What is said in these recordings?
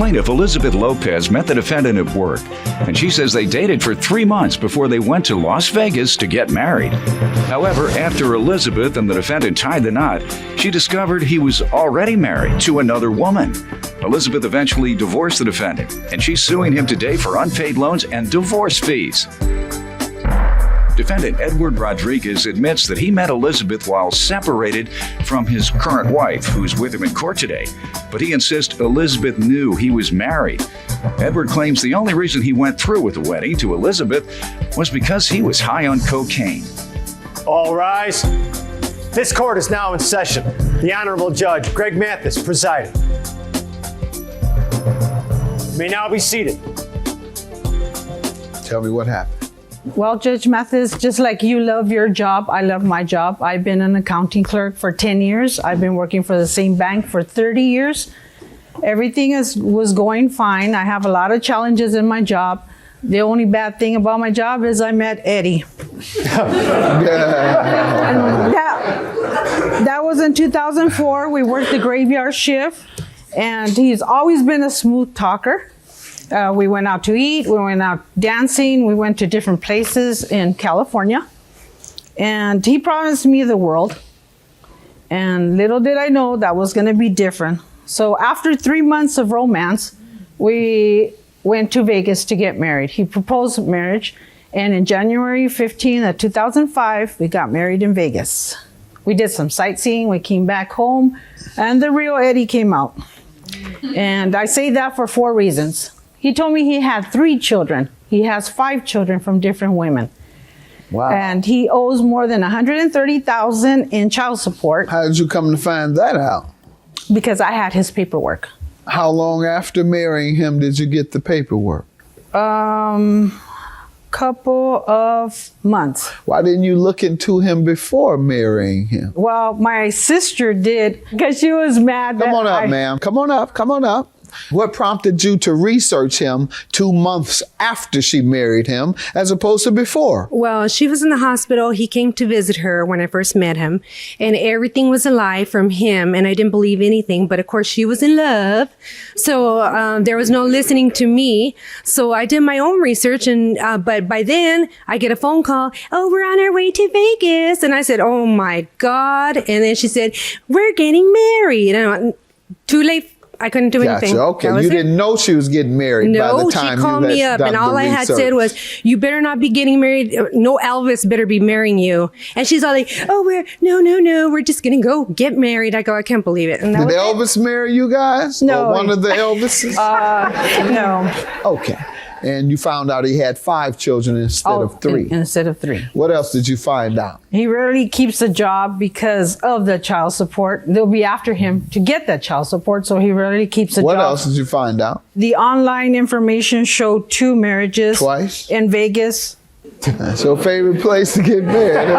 Plaintiff Elizabeth Lopez met the defendant at work, and she says they dated for 3 months before they went to Las Vegas to get married. However, after Elizabeth and the defendant tied the knot, she discovered he was already married to another woman. Elizabeth eventually divorced the defendant, and she's suing him today for unpaid loans and divorce fees. Defendant Edward Rodriguez admits that he met Elizabeth while separated from his current wife, who's with him in court today, but he insists Elizabeth knew he was married. Edward claims the only reason he went through with the wedding to Elizabeth was because he was high on cocaine. All rise. This court is now in session. The Honorable Judge Greg Mathis presiding. You may now be seated. Tell me what happened. Well, Judge Mathis, just like you love your job, I love my job. I've been an accounting clerk for 10 years. I've been working for the same bank for 30 years. Everything was going fine. I have a lot of challenges in my job. The only bad thing about my job is I met Eddie. And that was in 2004. We worked the graveyard shift, and he's always been a smooth talker. We went out to eat, we went out dancing, we went to different places in California. And he promised me the world. And little did I know that was gonna be different. So after 3 months of romance, we went to Vegas to get married. He proposed marriage, and in January 15 of 2005, we got married in Vegas. We did some sightseeing, we came back home, and the real Eddie came out. And I say that for 4 reasons. He told me he had 3 children. He has 5 children from different women. Wow. And he owes more than $130,000 in child support. How did you come to find that out? Because I had his paperwork. How long after marrying him did you get the paperwork? Couple of months. Why didn't you look into him before marrying him? Well, my sister did, because she was mad that Come on up, ma'am. Come on up. Come on up. What prompted you to research him 2 months after she married him as opposed to before? Well, she was in the hospital. He came to visit her when I first met him, and everything was a lie from him, and I didn't believe anything. But of course, she was in love, so there was no listening to me. So I did my own research, and but by then I get a phone call. Oh, we're on our way to Vegas, and I said, "Oh my God!" And then she said, "We're getting married." And too late. I couldn't do anything. Gotcha. Okay, you didn't know she was getting married by the time she called me up, and all I had said was, "You better not be getting married. No Elvis better be marrying you." And she's all like, "Oh, no, we're just gonna go get married." I go, "I can't believe it." And did Elvis marry you guys? No. Or one of the Elvises? No. Okay. And you found out he had 5 children instead of 3. Instead of 3. What else did you find out? He rarely keeps a job because of the child support. They'll be after him to get that child support, so he rarely keeps a job. What else did you find out? The online information showed 2 marriages. Twice? In Vegas. That's your favorite place to get married.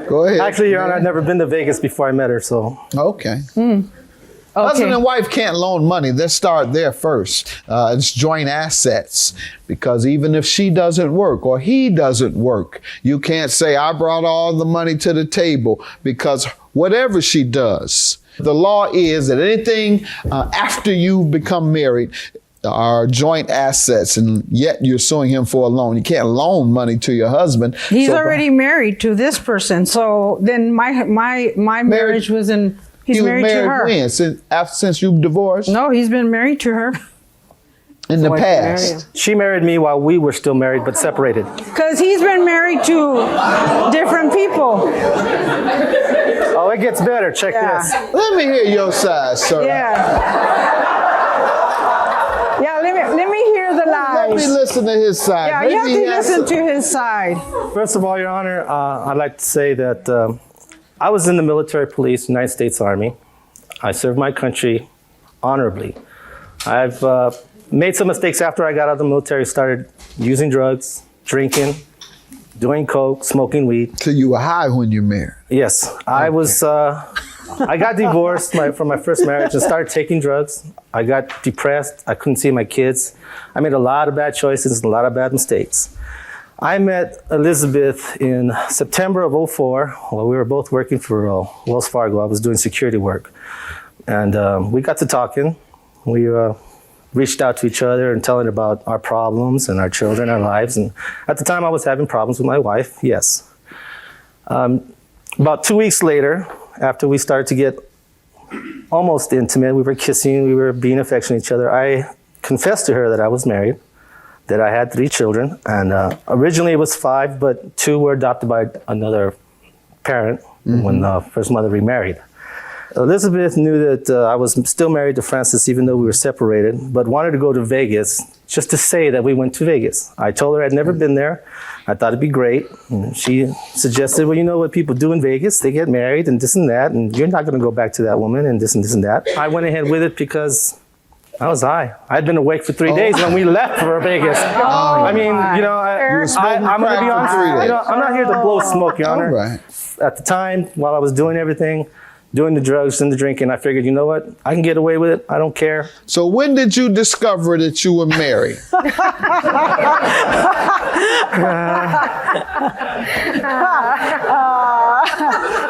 Go ahead. Actually, Your Honor, I'd never been to Vegas before I met her, so. Okay. Okay. Husband and wife can't loan money. Let's start there first. It's joint assets, because even if she doesn't work or he doesn't work, you can't say, "I brought all the money to the table," because whatever she does, the law is that anything after you've become married are joint assets, and yet you're suing him for a loan. You can't loan money to your husband. He's already married to this person, so then my marriage was in... He's married to her. When? Since you've divorced? No, he's been married to her. In the past? She married me while we were still married, but separated. Because he's been married to different people. Oh, it gets better. Check this. Let me hear your side, sir. Yeah, let me hear the lies. Let me listen to his side. Yeah, you have to listen to his side. First of all, Your Honor, I'd like to say that I was in the military police, United States Army. I served my country honorably. I've made some mistakes after I got out of the military, started using drugs, drinking, doing coke, smoking weed. So you were high when you married? Yes. Okay. I was, I got divorced from my first marriage and started taking drugs. I got depressed. I couldn't see my kids. I made a lot of bad choices, a lot of bad mistakes. I met Elizabeth in September of 2004 while we were both working for Wells Fargo. I was doing security work. And we got to talking. We reached out to each other and telling about our problems and our children, our lives. And at the time, I was having problems with my wife, yes. About 2 weeks later, after we started to get almost intimate, we were kissing, we were being affectionate to each other, I confessed to her that I was married, that I had 3 children, and originally it was 5, but 2 were adopted by another parent when the first mother remarried. Elizabeth knew that I was still married to Francis, even though we were separated, but wanted to go to Vegas just to say that we went to Vegas. I told her I'd never been there. I thought it'd be great. And she suggested, well, you know what people do in Vegas? They get married and this and that, and you're not going to go back to that woman and this and this and that. I went ahead with it because I was high. I'd been awake for 3 days when we left for Vegas. I mean, you know, I'm going to be honest. You know, I'm not here to blow smoke, Your Honor. Right. At the time, while I was doing everything, doing the drugs and the drinking, I figured, you know what? I can get away with it. I don't care. So when did you discover that you were married?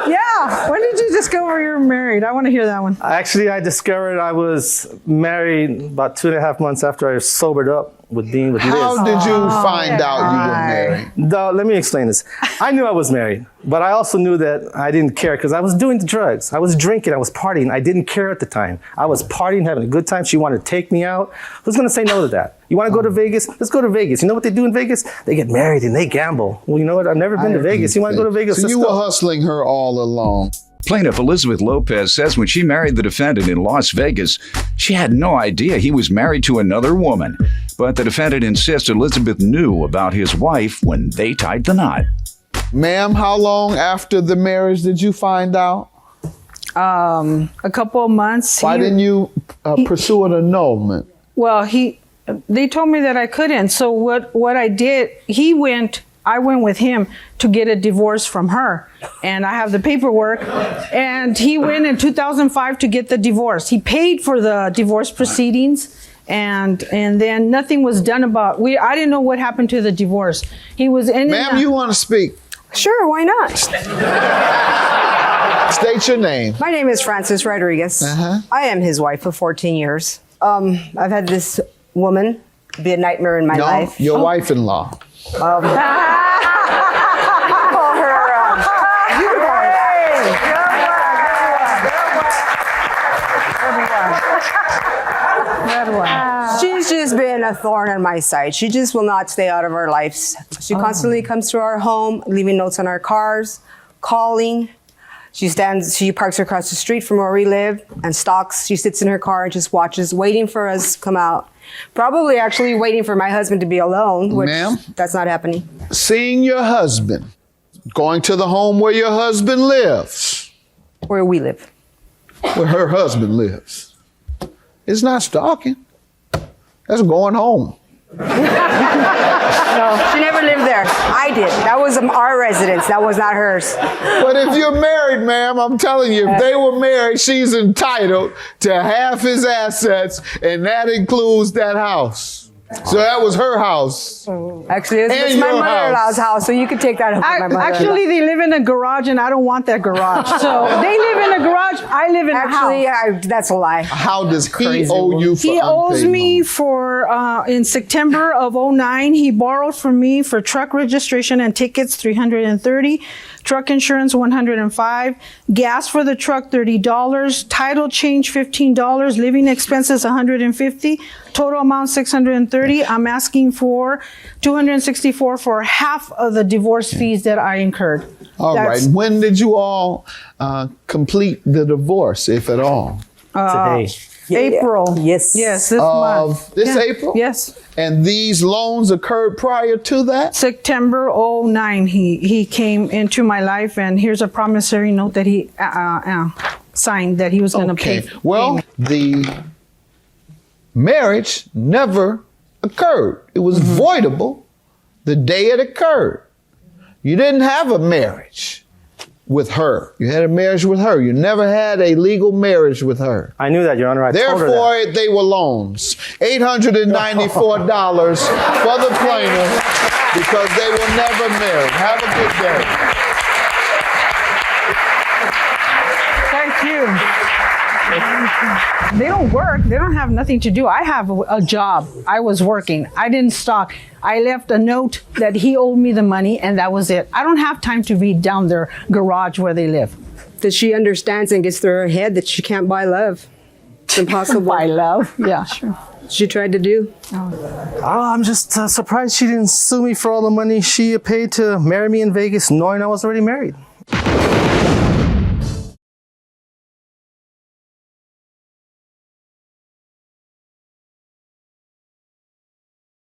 Yeah. When did you discover you were married? I want to hear that one. Actually, I discovered I was married about 2.5 months after I sobered up with being with Liz. How did you find out you were married? No, let me explain this. I knew I was married, but I also knew that I didn't care because I was doing the drugs. I was drinking. I was partying. I didn't care at the time. I was partying, having a good time. She wanted to take me out. Who's going to say no to that? You want to go to Vegas? Let's go to Vegas. You know what they do in Vegas? They get married and they gamble. Well, you know what? I've never been to Vegas. You want to go to Vegas? So Let's you go. were hustling her all along. Plaintiff Elizabeth Lopez says when she married the defendant in Las Vegas, she had no idea he was married to another woman. But the defendant insists Elizabeth knew about his wife when they tied the knot. Ma'am, how long after the marriage did you find out? A couple of months. Why didn't you pursue an annulment? Well, they told me that I couldn't. So what I did, I went with him to get a divorce from her. And I have the paperwork. And he went in 2005 to get the divorce. He paid for the divorce proceedings. And then nothing was done about, I didn't know what happened to the divorce. He was in. Ma'am, you want to speak? Sure, why not? State your name. My name is Francis Rodriguez. I am his wife for 14 years. I've had this woman be a nightmare in my life. Your wife-in-law. You can call her, she's just been a thorn in my side. She just will not stay out of our lives. She constantly comes to our home, leaving notes on our cars, calling. She parks across the street from where we live and stalks. She sits in her car and just watches, waiting for us to come out. Probably actually waiting for my husband to be alone, which that's not happening. Seeing your husband, going to the home where your husband lives. Where we live. Where her husband lives. It's not stalking. That's going home. No, she never lived there. I did. That was our residence. That was not hers. But if you're married, ma'am, I'm telling you, if they were married, she's entitled to half his assets, and that includes that house. So that was her house. Actually, it's my mother-in-law's house, so you could take that up with my mother-in-law. Actually, they live in a garage, and I don't want that garage. So they live in a garage. I live in a house. Actually, that's a lie. How does he owe you for He owes unpaid me loans? for, in September of 2009, he borrowed from me for truck registration and tickets, $330, truck insurance, $105, gas for the truck, $30, title change, $15, living expenses, $150, total amount, $630. I'm asking for $264 for half of the divorce fees that I incurred. All right. When did you all complete the divorce, if at all? Today. April. Yes. Yes, this month. This April? Yes. And these loans occurred prior to that? September 2009, he came into my life, and here's a promissory note that he signed that he was going to pay. Well, the marriage never occurred. It was voidable the day it occurred. You didn't have a marriage with her. You had a marriage with her. You never had a legal marriage with her. I knew that, Your Honor. I told her that. Therefore, they were loans. $894 for the plaintiff because they were never married. Have a good day. Thank you. They don't work. They don't have nothing to do. I have a job. I was working. I didn't stalk. I left a note that he owed me the money, and that was it. I don't have time to read down their garage where they live. That she understands and gets through her head that she can't buy love. It's impossible. Buy love? Yeah, sure. She tried to do. I'm just surprised she didn't sue me for all the money she paid to marry me in Vegas, knowing I was already married.